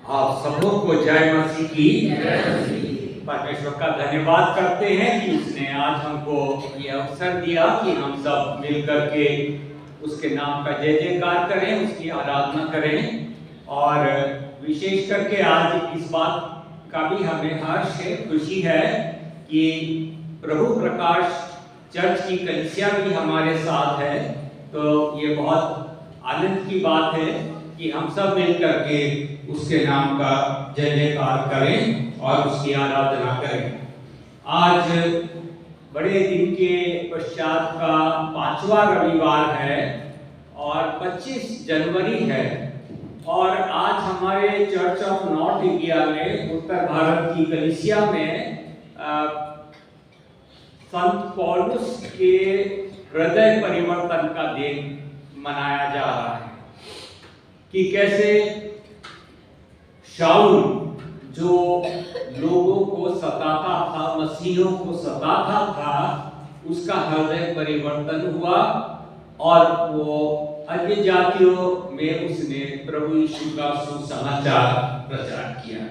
आप सबों को जय मसीह की। परमेश्वर का धन्यवाद करते हैं कि उसने आज हमको ये अवसर दिया कि हम सब मिलकर के उसके नाम का जय जयकार करें, उसकी आराधना करें। और विशेष करके आज इस बात का भी हमें हर्ष है, खुशी है कि प्रभु प्रकाश चर्च की कलीसिया भी हमारे साथ है। तो ये बहुत आनंद की बात है कि हम सब मिलकर के उसके नाम का जय जयकार करें और उसकी आराधना करें। आज बड़े दिन के पश्चात का 5वां रविवार है और 25 जनवरी है। और आज हमारे चर्च ऑफ नॉर्थ इंडिया में, उत्तर भारत की कलीसिया में संत पौलुस के हृदय परिवर्तन का दिन मनाया जा रहा है कि कैसे शाऊल जो लोगों को सताता था, मसीहों को सताता था, उसका हृदय परिवर्तन हुआ और वो अन्य जातियों में उसने प्रभु यीशु का सुसमाचार प्रचार किया।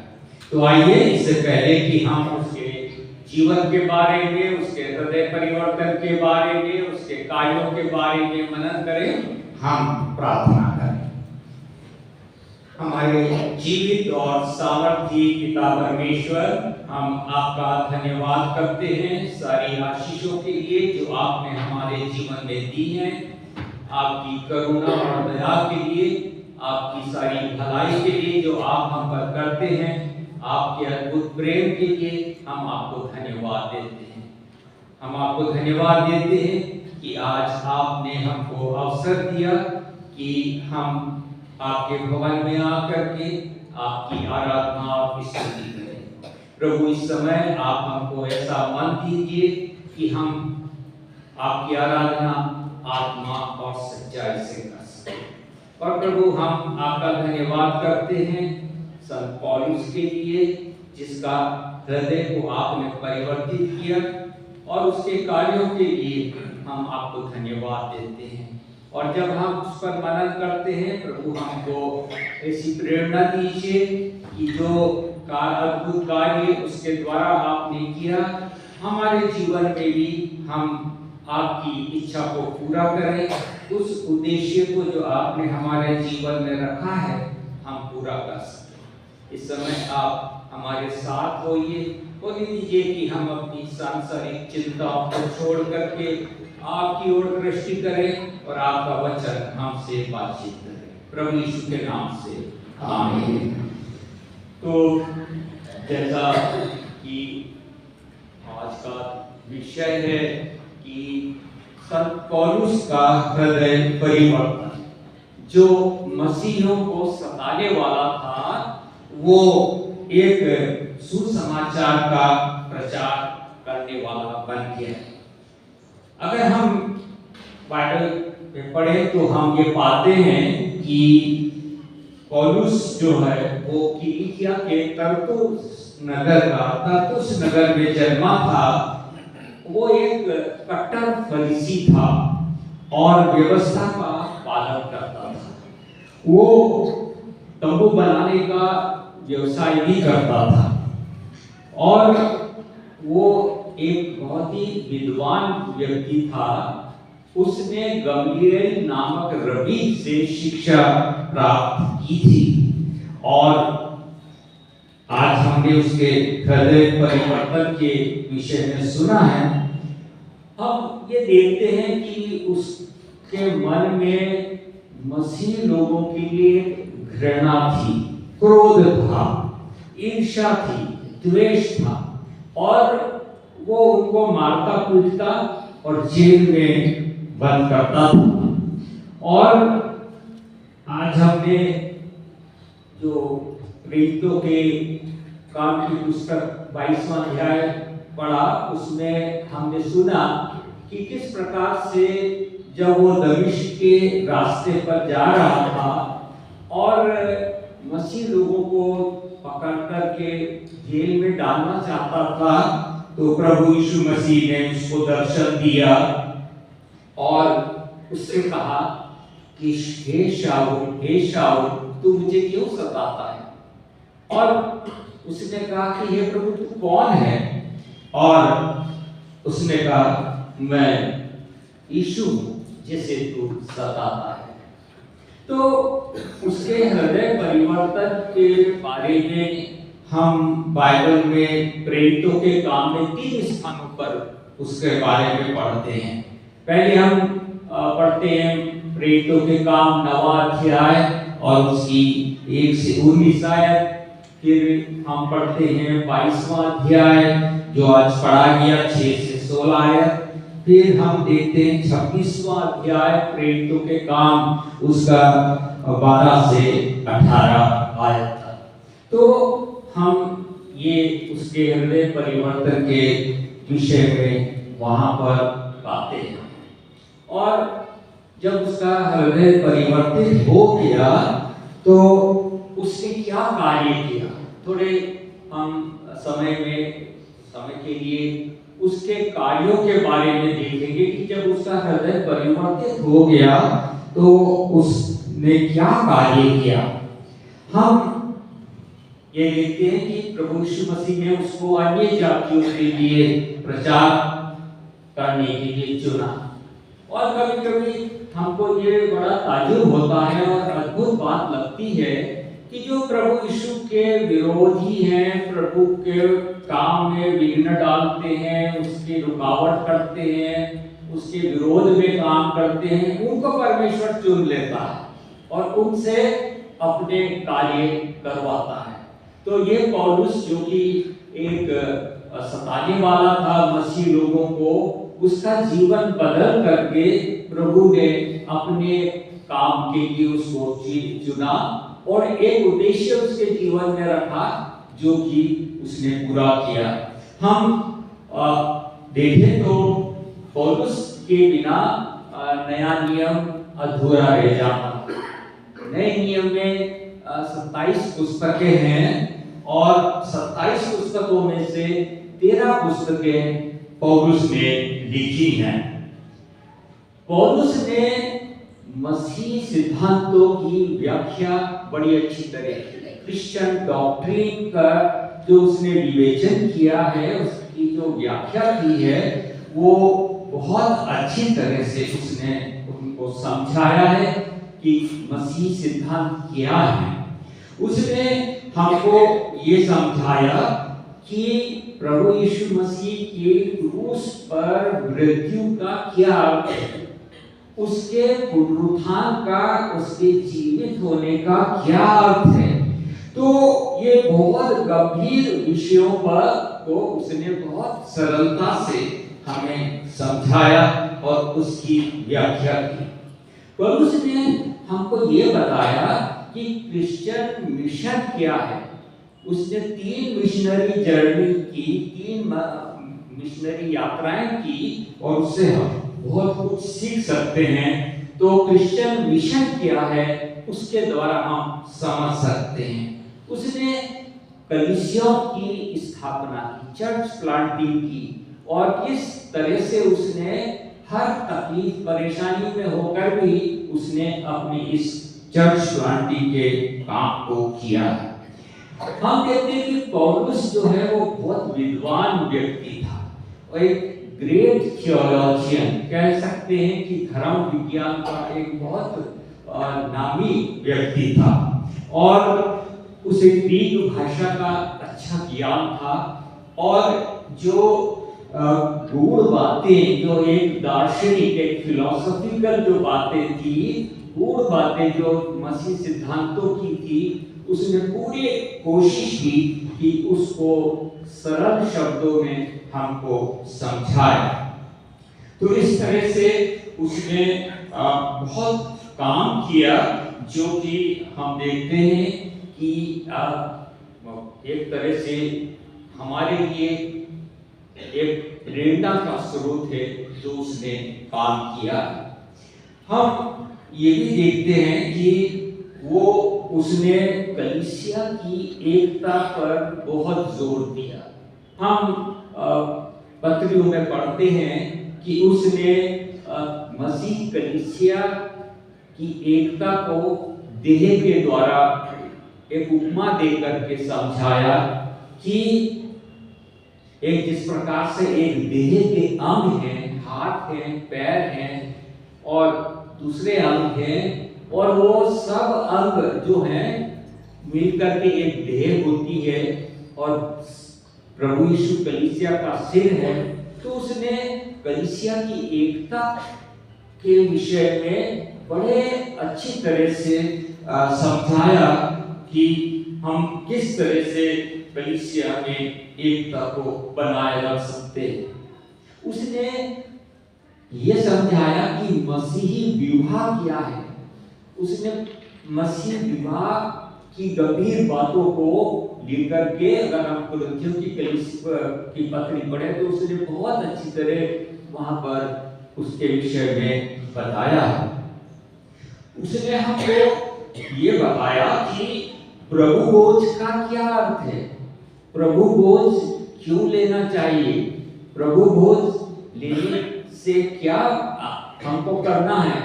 तो आइए, इससे पहले कि हम उसके जीवन के बारे में, उसके हृदय परिवर्तन के बारे में, उसके कार्यों के बारे में मनन करें, हम प्रार्थना करें। हमारे जीवित और सामर्थी पिता परमेश्वर, हम आपका धन्यवाद करते हैं सारी आशीषों के लिए जो आपने हमारे जीवन में दी हैं, आपकी करुणा और दया के लिए, आपकी सारी भलाई के लिए जो आप हम पर करते हैं, आपके अद्भुत प्रेम के लिए हम आपको धन्यवाद देते हैं। हम आपको धन्यवाद देते हैं कि आज आपने हमको अवसर दिया कि हम आपके भवन में आकर के आपकी आराधना और स्तुति करें। प्रभु, इस समय आप हमको ऐसा मन दीजिए कि हम आपकी आराधना आत्मा और सच्चाई से कर सकें। और प्रभु, हम आपका धन्यवाद करते हैं संत पौलुस के लिए, जिसका हृदय को आपने परिवर्तित किया, और उसके कार्यों के लिए हम आपको धन्यवाद देते हैं। और जब हम उस पर मनन करते हैं प्रभु, हमको ऐसी प्रेरणा दीजिए कि जो अद्भुत कार्य उसके द्वारा आपने किया, हमारे जीवन में भी हम आपकी इच्छा को पूरा करें, उस उद्देश्य को जो आपने हमारे जीवन में रखा है हम पूरा कर सकें। इस समय आप हमारे साथ होइए, बोल दीजिए कि हम अपनी सांसारिक चिंताओं को छोड़ करके आपकी ओर दृष्टि करें और आपका वचन हमसे बातचीत करें, प्रभु यीशु के नाम से आमीन। तो जैसा कि आज का विषय है कि संत पौलुस का हृदय परिवर्तन, जो मसीहों को सताने वाला था, वो एक सुसमाचार का प्रचार करने वाला बन गया। अगर हम बाइबल में पढ़ें तो हम ये पाते हैं कि पौलुस जो है वो किलिकिया के तरसुस नगर में जन्मा था। वो एक कट्टर फरीसी था और व्यवस्था का पालन करता था। वो तंबू बनाने का व्यवसाय भी करता था और वो एक बहुत ही विद्वान व्यक्ति था। उसने गमलीएल नामक रबी से शिक्षा प्राप्त की थी और आज हमने उसके हृदय परिवर्तन के विषय में सुना है। हम ये देखते हैं कि उसके मन में मसीह लोगों के लिए घृणा थी, क्रोध था, ईर्ष्या थी, द्वेष था और वो उनको मारता पीटता और जेल में बंद करता था। और आज हमने जो प्रेरितों के काम की पुस्तक 22वां अध्याय पढ़ा, उसमें हमने सुना कि किस प्रकार से जब वो दमिश्क के रास्ते पर जा रहा था और मसीह लोगों को पकड़ करके जेल में डालना चाहता था, तो प्रभु यीशु मसीह ने उसको दर्शन दिया और उससे कहा कि हे शाऊल तू मुझे क्यों सताता है। और उसने कहा कि हे प्रभु तू कौन है? और उसने कहा मैं यीशु जिसे तू सताता है। तो उसके हृदय परिवर्तन के बारे में हम बाइबल में प्रेरितों के काम में 3 स्थानों पर उसके बारे में पढ़ते हैं। पहले हम पढ़ते हैं प्रेरितों के काम 9वां अध्याय और उसकी 1 से 19 आयत। फिर हम पढ़ते हैं 22वां अध्याय जो आज पढ़ा गया 6 से 16 आयत। फिर हम देखते हैं 26वां अध्याय प्रेरितों के काम उसका 12 से 18 आयत था। तो हम ये उसके हृदय परिवर्तन के विषय में वहां पर पाते हैं। और जब उसका हृदय परिवर्तित हो गया तो उसने क्या कार्य किया, थोड़े हम समय के लिए उसके कार्यों के बारे में देखेंगे कि जब उसका हृदय परिवर्तित हो गया तो उसने क्या कार्य किया। हम ये देखते हैं कि प्रभु यीशु मसीह ने उसको अन्य जातियों के लिए प्रचार करने के लिए चुना। और कभी-कभी हमको ये बड़ा ताज्जुब होता है और अद्भुत बात लगती है कि जो प्रभु यीशु के विरोधी हैं, प्रभु के काम में विघ्न डालते हैं, उसकी रुकावट करते हैं, उसके विरोध में काम करते हैं, उनको परमेश्वर चुन लेता है और उनसे अपने कार्य करवाता है। तो ये पौलुस जो कि एक सताने वाला था मसीह लोगों को, उसका जीवन बदल करके प्रभु ने अपने काम के लिए उसको चुना और एक उद्देश्य उसके जीवन में रखा जो कि उसने पूरा किया। हम देखें तो पौलुस के बिना नया नियम अधूरा रह जाता। नए नियम में 27 पुस्तकें हैं और 27 पुस्तकों में से 13 पुस्तकें पौलुस ने लिखी हैं। पौलुस ने मसीह सिद्धांतों की व्याख्या बड़ी अच्छी तरह की, क्रिश्चियन डॉक्ट्रिन का जो उसने विवेचन किया है, उसकी जो व्याख्या की है वो बहुत अच्छी तरह से उसने उनको समझाया है कि मसीह सिद्धांत क्या है। उसने हमको ये समझाया कि प्रभु यीशु मसीह के क्रूस पर मृत्यु का क्या अर्थ है, उसके पुनरुत्थान का, उसके जीवित होने का क्या अर्थ है। तो ये बहुत गंभीर विषयों पर को उसने बहुत सरलता से हमें समझाया और उसकी व्याख्या की। पौलुस ने हमको ये बताया कि क्रिश्चियन मिशन क्या है। उसने 3 मिशनरी जर्नी की, 3 मिशनरी यात्राएं की और उससे हम बहुत कुछ सीख सकते हैं। तो क्रिश्चियन मिशन क्या है उसके द्वारा हम समझ सकते हैं। उसने कलीसिया की स्थापना की, चर्च प्लांटिंग की और किस तरह से उसने हर तकलीफ परेशानी में होकर भी उसने अपनी इस चर्च प्लांटिंग के काम को किया। हम कहते हैं कि पौलुस जो है वो बहुत विद्वान व्यक्ति था और एक ग्रेट थियोलॉजियन कह सकते हैं कि धर्म विज्ञान का एक बहुत नामी व्यक्ति था और उसे ग्रीक भाषा का अच्छा ज्ञान था और जो गूढ़ बातें, जो एक दार्शनिक, एक फिलोसॉफिकल जो बातें थी, गूढ़ बातें जो मसीह सिद्धांतों की थी, उसने पूरी कोशिश की कि उसको सरल शब्दों में हमको समझाया। तो इस तरह से उसने बहुत काम किया जो कि हम देखते हैं कि एक तरह से हमारे लिए एक प्रेरणा का स्रोत है जो उसने काम किया। हम ये भी देखते हैं कि वो उसने कलीसिया की एकता पर बहुत जोर दिया। हम पत्रियों में पढ़ते हैं कि उसने मसीह कलीसिया की एकता को देह के द्वारा एक उपमा देकर के समझाया कि एक जिस प्रकार से एक देह के अंग हैं, हाथ हैं, पैर हैं और दूसरे अंग हैं, और वो सब अंग जो हैं मिलकर के एक देह होती है, और प्रभु यीशु कलीसिया का सिर है। तो उसने कलीसिया की एकता के विषय में बड़े अच्छी तरह से समझाया कि हम किस तरह से कलीसिया में एकता को बनाए रख सकते हैं। उसने ये समझाया कि मसीही विवाह क्या है। उसने मसीह विवाह की गंभीर बातों को लेकर के, अगर हम कुरिन्थियों की कलीसिया की पत्री पढ़े तो उसने बहुत अच्छी तरह वहां पर उसके विषय में बताया है। उसने हमको ये बताया कि प्रभु भोज का क्या अर्थ है, प्रभु भोज क्यों लेना चाहिए, प्रभु भोज लेने से क्या हमको करना है।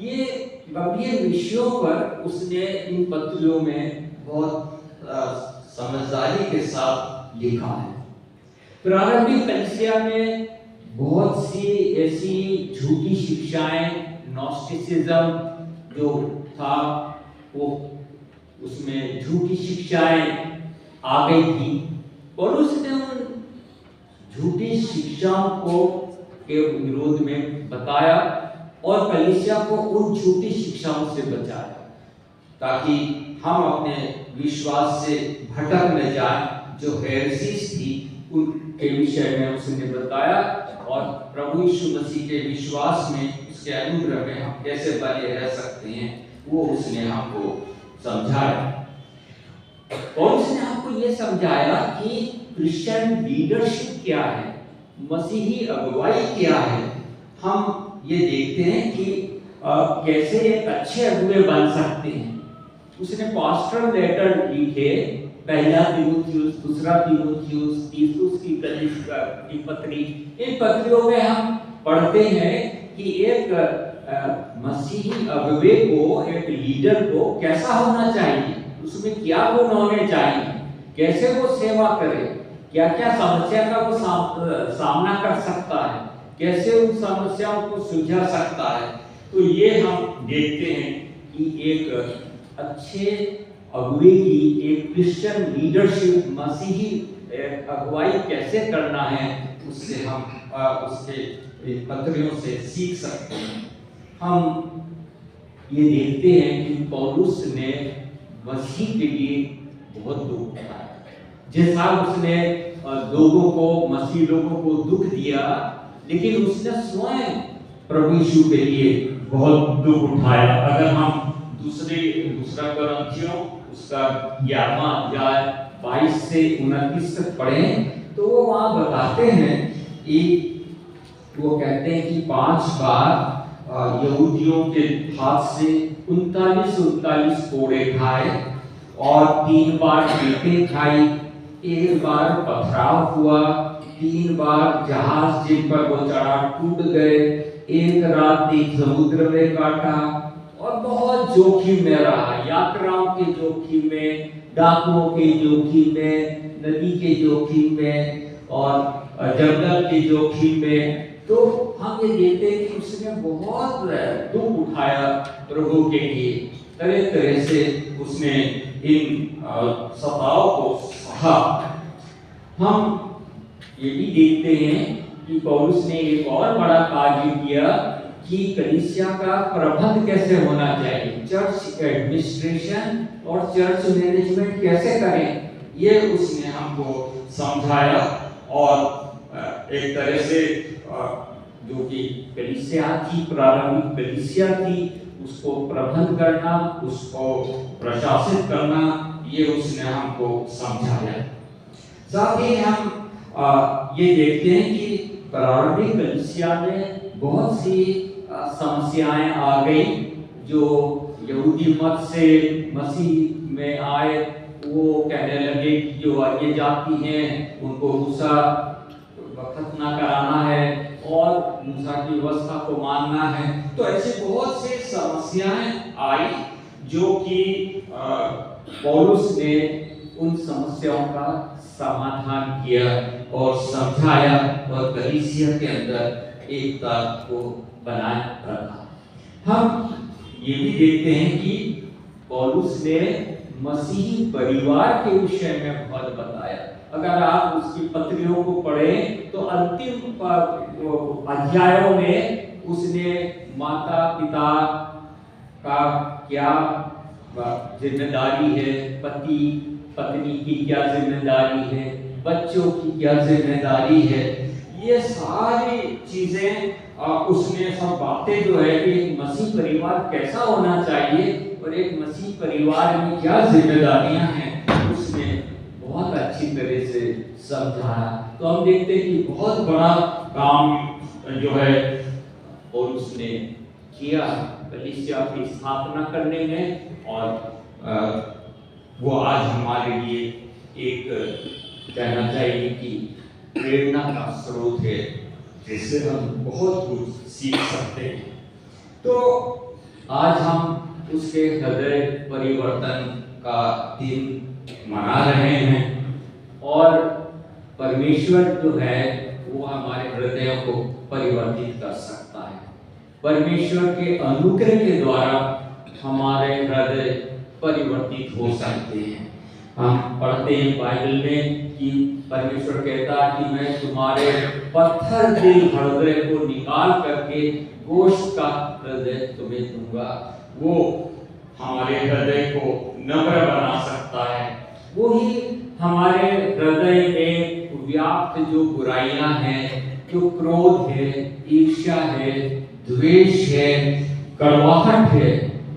ये गंभीर विषयों पर उसने इन पत्रियों में बहुत समझदारी के साथ लिखा है। प्रारंभिक कलीसिया में बहुत सी ऐसी झूठी शिक्षाएं, नॉस्टिसिज्म जो था वो उसमें झूठी शिक्षाएं आ गई थी, और उसने उन झूठी शिक्षाओं को के विरोध में बताया और कलीसिया को उन झूठी शिक्षाओं से बचाया, ताकि हम अपने विश्वास से भटक न जाएं। जो हेरेसीज थी उनके विषय में उसने बताया, और प्रभु यीशु मसीह के विश्वास में, उसके अनुग्रह में हम कैसे बने रह सकते हैं, वो उसने हमको समझाया। और उसने हमको ये समझाया कि क्रिश्चियन लीडरशिप क्या है, मसीही अगुवाई क्या है। हम ये देखते हैं कि कैसे एक अच्छे अगुवे बन सकते हैं। उसने पास्टरल लेटर लिखे, पहला तीमुथियुस, दूसरा तीमुथियुस, तीतुस की पत्री। इन पत्रियों में हम पढ़ते हैं कि एक मसीही अगुवे को, एक लीडर को कैसा होना चाहिए, उसमें क्या गुण होने चाहिए, कैसे वो सेवा करे, क्या क्या समस्या का वो सामना कर सकता है, कैसे उन समस्याओं को सुलझा सकता है। तो ये हम देखते हैं कि एक अच्छे अगुवे की, एक क्रिश्चियन लीडरशिप, मसीही अगुवाई कैसे करना है, उससे हम उसके पत्रियों से सीख सकते हैं। हम ये देखते हैं कि पौलुस ने मसीह के लिए बहुत दुख उठाया। जैसा उसने लोगों को, मसीह लोगों को दुख दिया, लेकिन उसने स्वयं प्रभु यीशु के लिए बहुत दुख उठाया। अगर हम दूसरा कुरिन्थियों उसका 11वां अध्याय 22 से 29 तक पढ़ें तो वो वहां बताते हैं कि वो कहते हैं कि 5 बार यहूदियों के हाथ से 39 कोड़े खाए, और 3 बार पीटें खाई, 1 बार पथराव हुआ, 3 बार जहाज जिन पर वो चढ़ा टूट गए, 1 रात एक समुद्र में काटा, और बहुत जोखिम में रहा, यात्राओं के जोखिम में, डाकुओं के जोखिम में, नदी के जोखिम में और जंगल के जोखिम में। तो हम ये देखते हैं कि उसने बहुत दुख उठाया प्रभु के लिए, तरह तरह से उसने इन सताओं को सहा। हम ये भी देखते हैं कि पौलुस ने एक और बड़ा कार्य किया कि कलीसिया का प्रबंध कैसे होना चाहिए, चर्च एडमिनिस्ट्रेशन और चर्च मैनेजमेंट कैसे करें, ये उसने हमको समझाया। और एक तरह से जो कि कलीसिया थी, प्रारंभिक कलीसिया थी, उसको प्रबंध करना, उसको प्रशासित करना, ये उसने हमको समझाया। साथ ही हम ये देखते हैं कि प्रारंभिक कलीसिया में बहुत सी समस्याएं आ गई। जो यहूदी मत से मसीह में आए, वो कहने लगे कि जो अन्य जाति हैं उनको मूसा खतना कराना है और मूसा की व्यवस्था को मानना है। तो ऐसे बहुत से समस्याएं आई जो कि पौलुस ने उन समस्याओं का समाधान किया और समझाया और कलीसिया के अंदर एकता को बनाए रखा। हम ये भी देखते हैं कि पौलुस ने मसीही परिवार के विषय में बहुत बताया। अगर आप उसकी पत्रियों को पढ़ें तो अंतिम अध्यायों में उसने माता पिता का क्या जिम्मेदारी है, पति पत्नी की क्या जिम्मेदारी है, बच्चों की क्या जिम्मेदारी है, ये सारी चीजें उसने सब बातें जो है कि एक मसीह परिवार कैसा होना चाहिए और एक मसीह परिवार में क्या जिम्मेदारियां हैं, उसने बहुत अच्छी तरह से समझाया। तो हम देखते हैं कि बहुत बड़ा काम जो है और उसने किया कलीसिया की स्थापना करने में, और वो आज हमारे लिए एक कहना चाहिए कि प्रेरणा का स्रोत है जिससे हम बहुत कुछ सीख सकते हैं। तो आज हम उसके हृदय परिवर्तन का दिन मना रहे हैं और परमेश्वर जो है वो हमारे हृदयों को परिवर्तित कर सकता है। परमेश्वर के अनुग्रह के द्वारा हमारे हृदय परिवर्तित हो सकते हैं। हम पढ़ते हैं बाइबल में कि परमेश्वर कहता है कि मैं तुम्हारे पत्थर दिल हृदय को निकाल करके गोश्त का हृदय तुम्हें दूंगा। वो हमारे हृदय को नम्र बना सकता है। वो ही हमारे हृदय में व्याप्त जो बुराइयां हैं, जो क्रोध है, ईर्ष्या है, द्वेष है, कड़वाहट है,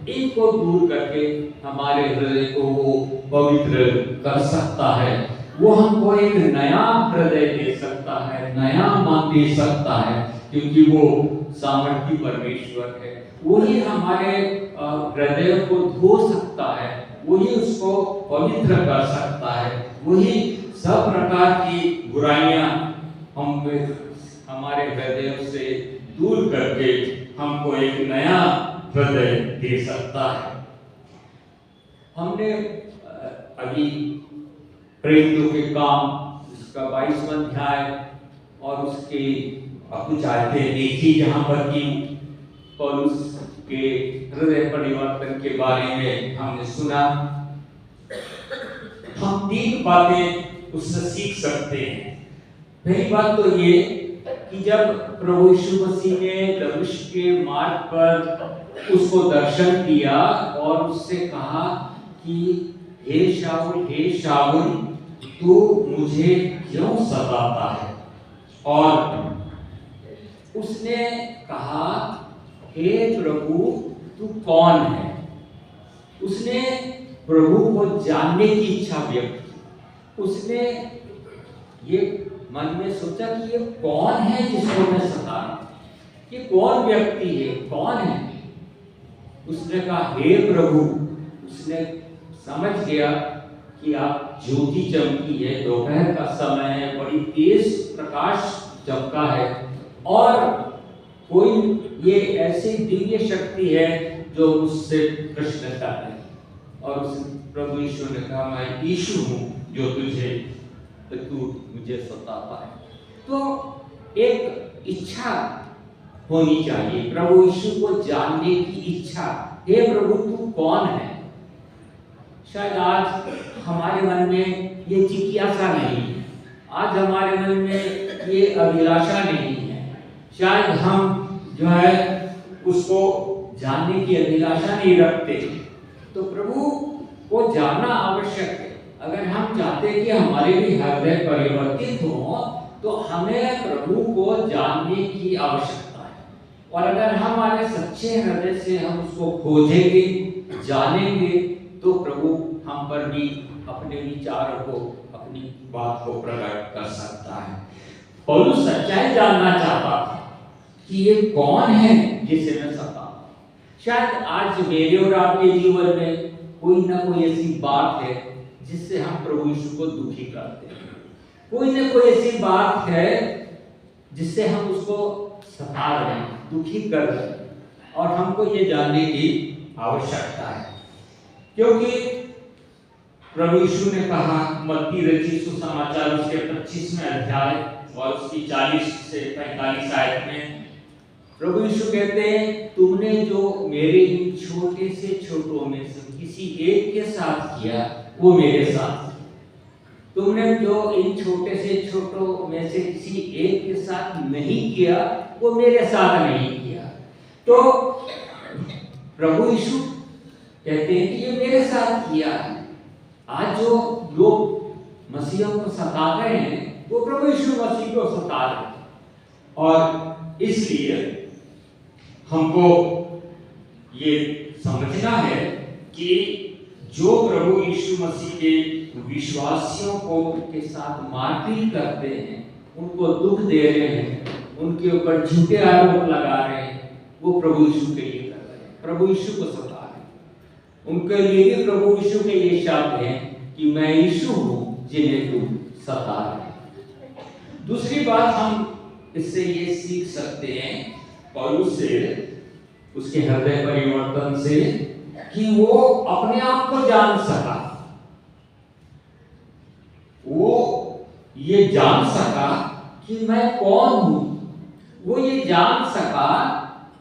इनको दूर करके हमारे हृदय को वो पवित्र कर सकता है। वो हमको एक नया हृदय दे सकता है, नया मन दे सकता है, क्योंकि वो सामर्थी परमेश्वर है। वही हमारे हृदय को धो सकता है, वही उसको पवित्र कर सकता है, वही सब प्रकार की बुराइयां हमारे हृदय से दूर करके हमको एक नया हृदय दे सकता है। हमने अभी प्रेरितों के काम उसका 22वां अध्याय और उसके कुछ आयतें देखी जहां पर कि पौलुस के हृदय परिवर्तन के बारे में हमने सुना। हम 3 बातें उससे सीख सकते हैं। पहली बात तो ये कि जब प्रभु यीशु मसीह ने दमिश्क के मार्ग पर उसको दर्शन दिया और उससे कहा कि हे शाऊल तू मुझे क्यों सताता है, और उसने कहा हे प्रभु तू कौन है। उसने प्रभु को जानने की इच्छा व्यक्त की। उसने ये मन में सोचा कि ये कौन है जिसको मैं सता रहा हूं, ये कौन व्यक्ति है, कौन है। उसने कहा हे प्रभु। उसने समझ गया कि आप ज्योति चमकी है, दोपहर का समय है, बड़ी तेज प्रकाश चमका है और कोई ये ऐसी दिव्य शक्ति है जो मुझसे प्रश्न कर रही। और उस प्रभु यीशु ने कहा मैं यीशु हूं जो तू मुझे सताता है। तो एक इच्छा होनी चाहिए, प्रभु यीशु को जानने की इच्छा। हे प्रभु तू कौन है। शायद आज हमारे मन में ये जिज्ञासा नहीं है, आज हमारे मन में ये अभिलाषा नहीं है। शायद हम जो है उसको जानने की अभिलाषा नहीं रखते। तो प्रभु को जानना आवश्यक है। अगर हम चाहते हैं कि हमारे भी हृदय परिवर्तित हो तो हमें प्रभु को जानने की आवश्यकता है। और अगर हमारे सच्चे हृदय से हम उसको खोजेंगे, जानेंगे, तो प्रभु हम पर भी अपने विचारों को, अपनी बात को प्रकट कर सकता है। पौलुस सच्चाई जानना चाहता था कि ये कौन है जिसे मैं सताता। शायद आज मेरे और आपके जीवन में कोई ना कोई ऐसी बात है जिससे हम प्रभु यीशु को दुखी करते हैं। कोई ना कोई ऐसी बात है जिससे हम उसको सता रहे हैं, दुखी कर रहे हैं, और हमको ये जानने की आवश्यकता है। क्योंकि प्रभु यीशु ने कहा मत्ती रचित सुसमाचार उसके 25वें अध्याय और उसकी 40 से 45 आयत में प्रभु यीशु कहते हैं, तुमने जो मेरे इन छोटे से छोटों में से किसी एक के साथ किया वो मेरे साथ, तुमने जो इन छोटे से छोटों में से किसी एक के साथ नहीं किया वो मेरे साथ नहीं किया। तो प्रभु यीशु कहते हैं कि ये मेरे साथ किया है। आज जो लोग मसीह को सता रहे हैं वो प्रभु यीशु मसीह को सता रहे हैं, और इसलिए हमको ये समझना है कि जो प्रभु यीशु मसीह के विश्वासियों को के साथ मारपीट करते हैं, उनको दुख दे रहे हैं, उनके ऊपर झूठे आरोप लगा रहे हैं, वो प्रभु यीशु के लिए कर रहे हैं, प्रभु यीशु को सता रहे हैं। उनके लिए भी प्रभु यीशु के ये शब्द हैं कि मैं यीशु हूँ जिन्हें तुम सता रहे हैं। दूसरी बात हम इससे ये सीख सकते हैं पौलुस से, उसके हृदय परिवर्तन से, कि वो अपने आप को जान सका, वो ये जान सका कि मैं कौन हूं, वो ये जान सका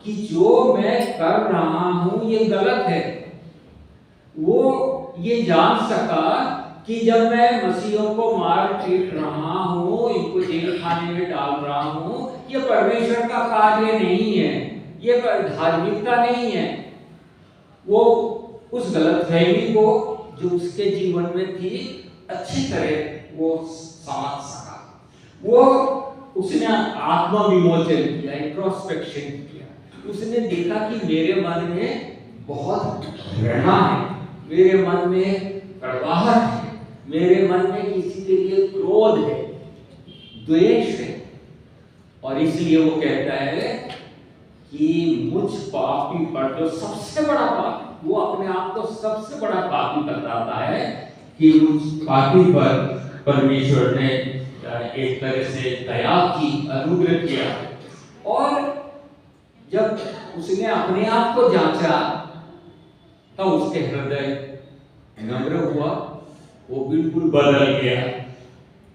कि जो मैं कर रहा हूं ये गलत है, वो ये जान सका कि जब मैं मसीहों को मार पीट रहा हूं, इनको जेल खाने में डाल रहा हूं, ये परमेश्वर का कार्य नहीं है, ये धार्मिकता नहीं है। वो उस गलतफहमी को जो उसके जीवन में थी अच्छी तरह वो समझ सका। वो उसने आत्मा विमोचन किया, इंट्रोस्पेक्शन किया। उसने देखा कि मेरे मन में बहुत घृणा है, मेरे मन में कड़वाहट है, मेरे मन में किसी के लिए क्रोध है, द्वेष है, और इसलिए वो कहता है कि मुझ पापी पर, जो सबसे बड़ा पापी, वो अपने आप को सबसे बड़ा पापी बताता है कि मुझ पापी पर परमेश्वर ने एक तरह से दया की, अनुग्रह किया। और जब उसने अपने आप को जांचा तब उसके हृदय नम्र हुआ, वो बिल्कुल बदल गया।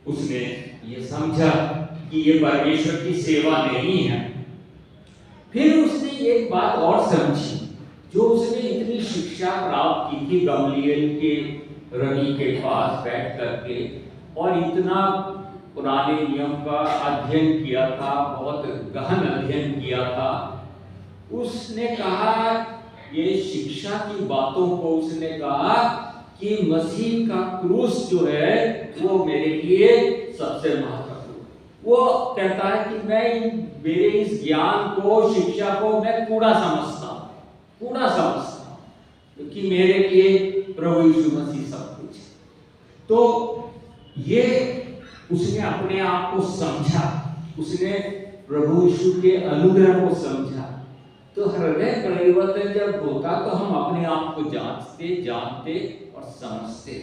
उसने ये समझा कि ये परमेश्वर की सेवा नहीं है। फिर उसने एक बात और समझी, जो उसने इतनी शिक्षा प्राप्त की थी गमलीएल के रवि के पास बैठ करके, और इतना पुराने नियम का अध्ययन किया था, बहुत गहन अध्ययन किया था। उसने कहा, ये शिक्षा की बातों को उसने कहा कि मसीह का क्रूस जो है वो मेरे लिए सबसे महत्वपूर्ण। वो कहता है कि मैं मेरे इस ज्ञान को, शिक्षा को मैं कूड़ा समझता हूँ, कूड़ा समझता हूँ, क्योंकि मेरे लिए प्रभु यीशु मसीह सब कुछ है। तो ये उसने अपने आप को समझा, उसने प्रभु यीशु के अनुग्रह को समझा। तो हृदय परिवर्तन जब होता तो हम अपने आप को जांचते, जानते और समझते।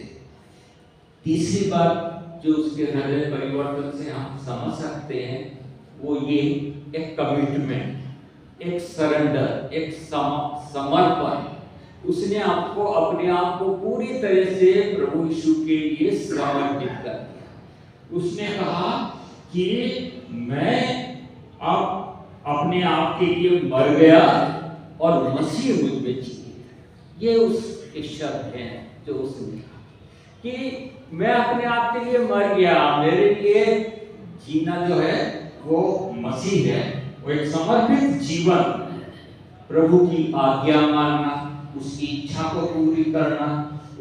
तीसरी बात जो उसके हृदय परिवर्तन से हम समझ सकते हैं वो ये, एक कमिटमेंट, एक सरेंडर, एक समर्पण। उसने आपको, अपने आप को पूरी तरह से प्रभु यीशु के लिए समर्पित कर दिया। उसने कहा कि मैं अब अपने आप के लिए मर गया और मसीह मुझ में जी। ये उसके शब्द हैं जो उसने कहा कि मैं अपने आप के लिए मर गया, मेरे लिए जीना जो है वो मसीह है। वो एक समर्पित जीवन, प्रभु की आज्ञा मानना, उसकी इच्छा को पूरी करना,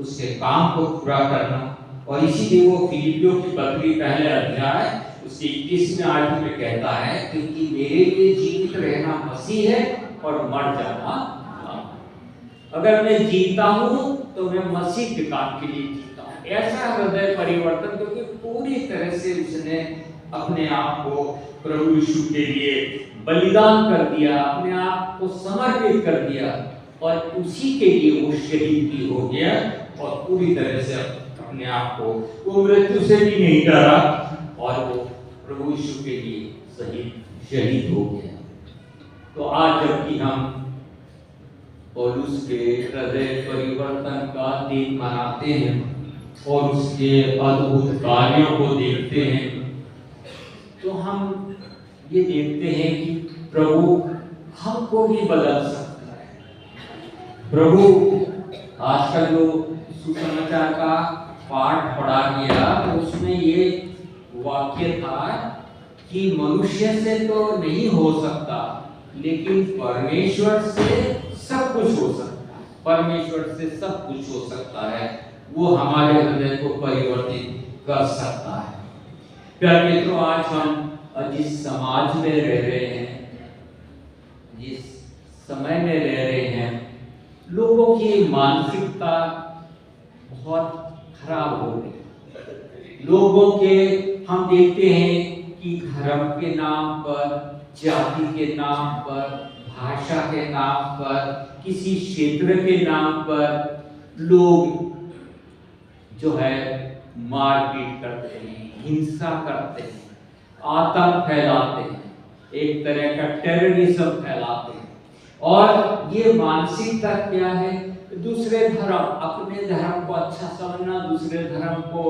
उसके काम को पूरा करना। और इसीलिए वो फिलिपियों की पत्री पहले अध्याय उसकी 21वें आयत में कहता है, क्योंकि मेरे लिए जीवित रहना मसीह है और मर जाना लाभ। अगर मैं जीता हूं तो मैं मसीह के काम के लिए जीता हूं। ऐसा हृदय परिवर्तन, क्योंकि पूरी तरह से उसने अपने आप को प्रभु यीशु के लिए बलिदान कर दिया, अपने आप को समर्पित कर दिया, और उसी के लिए वो शहीद भी हो गया। और पूरी तरह से अपने आप को वो मृत्यु से भी नहीं डरा, और वो प्रभु यीशु के लिए शहीद हो गया। तो आज जबकि हम पौलुस के हृदय परिवर्तन का दिन मनाते हैं और उसके अद्भुत कार्यों को देखते हैं, तो हम ये देखते हैं कि प्रभु हमको भी बदल सकता है। प्रभु आजकल जो सुसमाचार का पाठ पढ़ा गया तो उसमें ये वाक्य था कि मनुष्य से तो नहीं हो सकता, लेकिन परमेश्वर से सब कुछ हो सकता है। परमेश्वर से सब कुछ हो सकता है, वो हमारे हृदय को परिवर्तित कर सकता है। प्यारे मित्रों, आज हम जिस समाज में रह रहे हैं, जिस समय में रह रहे हैं, लोगों की मानसिकता बहुत खराब हो गई। लोगों के हम देखते हैं कि धर्म के नाम पर, जाति के नाम पर, भाषा के नाम पर, किसी क्षेत्र के नाम पर लोग जो है मारपीट करते हैं, हिंसा करते हैं, आतंक फैलाते हैं, एक तरह का टेररिज्म फैलाते हैं। और ये मानसिकता क्या है? दूसरे धर्म, अपने धर्म को अच्छा समझना, दूसरे धर्म को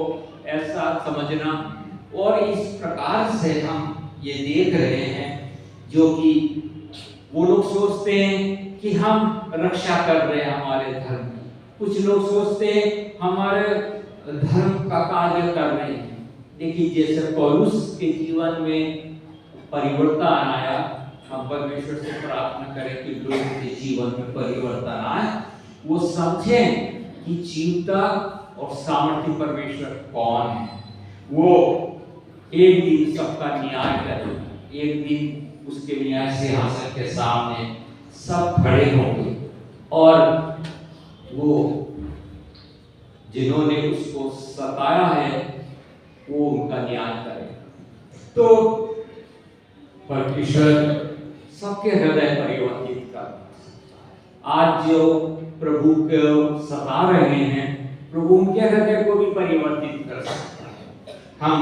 ऐसा समझना, और इस प्रकार से हम ये देख रहे हैं जो कि वो लोग सोचते हैं कि हम रक्षा कर रहे हैं हमारे धर्म की। कुछ लोग सोचते हैं हमारे धर्म का कार्य कर रहे हैं। देखिए, जैसे पौलुस के जीवन में परिवर्तन आया, हम परमेश्वर से प्रार्थना करें कि लोगों के जीवन में परिवर्तन आए, वो समझें कि जीवता और सामर्थ्य परमेश्वर कौन है। वो एक दिन सबका न्याय करेगा, एक दिन उसके न्याय सिंहासन के सामने सब खड़े होंगे और वो जिन्होंने उसको सताया है वो उनका न्याय करेगा। तो परमेश्वर सबके हृदय परिवर्तित कर, आज जो प्रभु को सता रहे हैं, प्रभु उनके हृदय को भी परिवर्तित कर सकता है। हम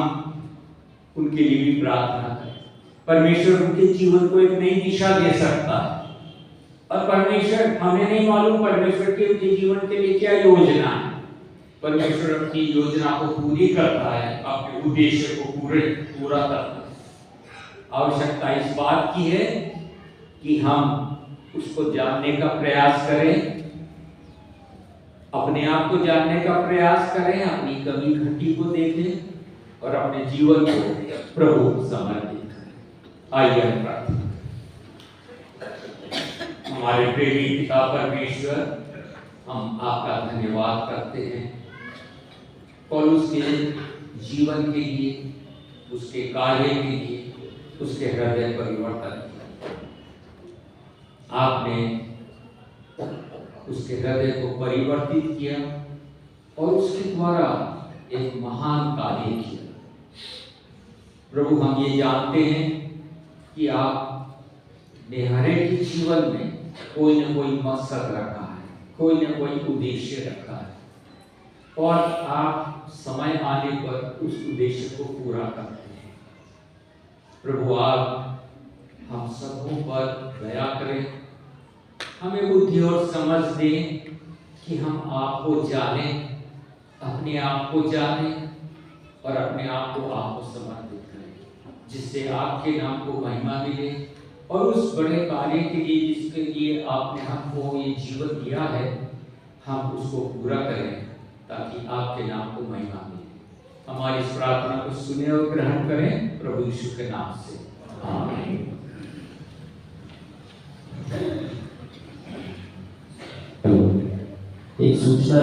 उनके लिए भी प्रार्थना करें। परमेश्वर उनके जीवन को एक नई दिशा दे सकता है, और परमेश्वर, हमें नहीं मालूम परमेश्वर के उनके जीवन के लिए क्या योजना है। परमेश्वर अपनी योजना को पूरी करता है, अपने उद्देश्य को पूरा करता है। आवश्यकता इस बात की है कि हम उसको जानने का प्रयास करें, अपने आप को जानने का प्रयास करें, अपनी कमी घटी को देखें और अपने जीवन को प्रभु को समर्पित करें। आइए हम प्रार्थना। हमारे प्रेमी पिता परमेश्वर, हम आपका धन्यवाद करते हैं पौलुस के जीवन के लिए, उसके कार्य के लिए, उसके हृदय परिवर्तन किया। आपने उसके हृदय को परिवर्तित किया और उसके द्वारा एक महान कार्य किया। प्रभु, हम ये जानते हैं कि आपने हर एक के जीवन में कोई न कोई मकसद रखा है, कोई न कोई उद्देश्य रखा है, और आप समय आने पर उस उद्देश्य को पूरा करते हैं। प्रभु, आप हम सबों पर दया करें, हमें बुद्धि और समझ दें कि हम आपको जानें, अपने आप को जानें और अपने आप को आपको समर्पित करें, जिससे आपके नाम को महिमा मिले और उस बड़े कार्य के लिए जिसके लिए आपने हमको ये जीवन दिया है, हम उसको पूरा करें ताकि आपके नाम को महिमा मिले। हमारी इस प्रार्थना को सुने और ग्रहण करें प्रभु यीशु के नाम से, आमीन। एक सूचना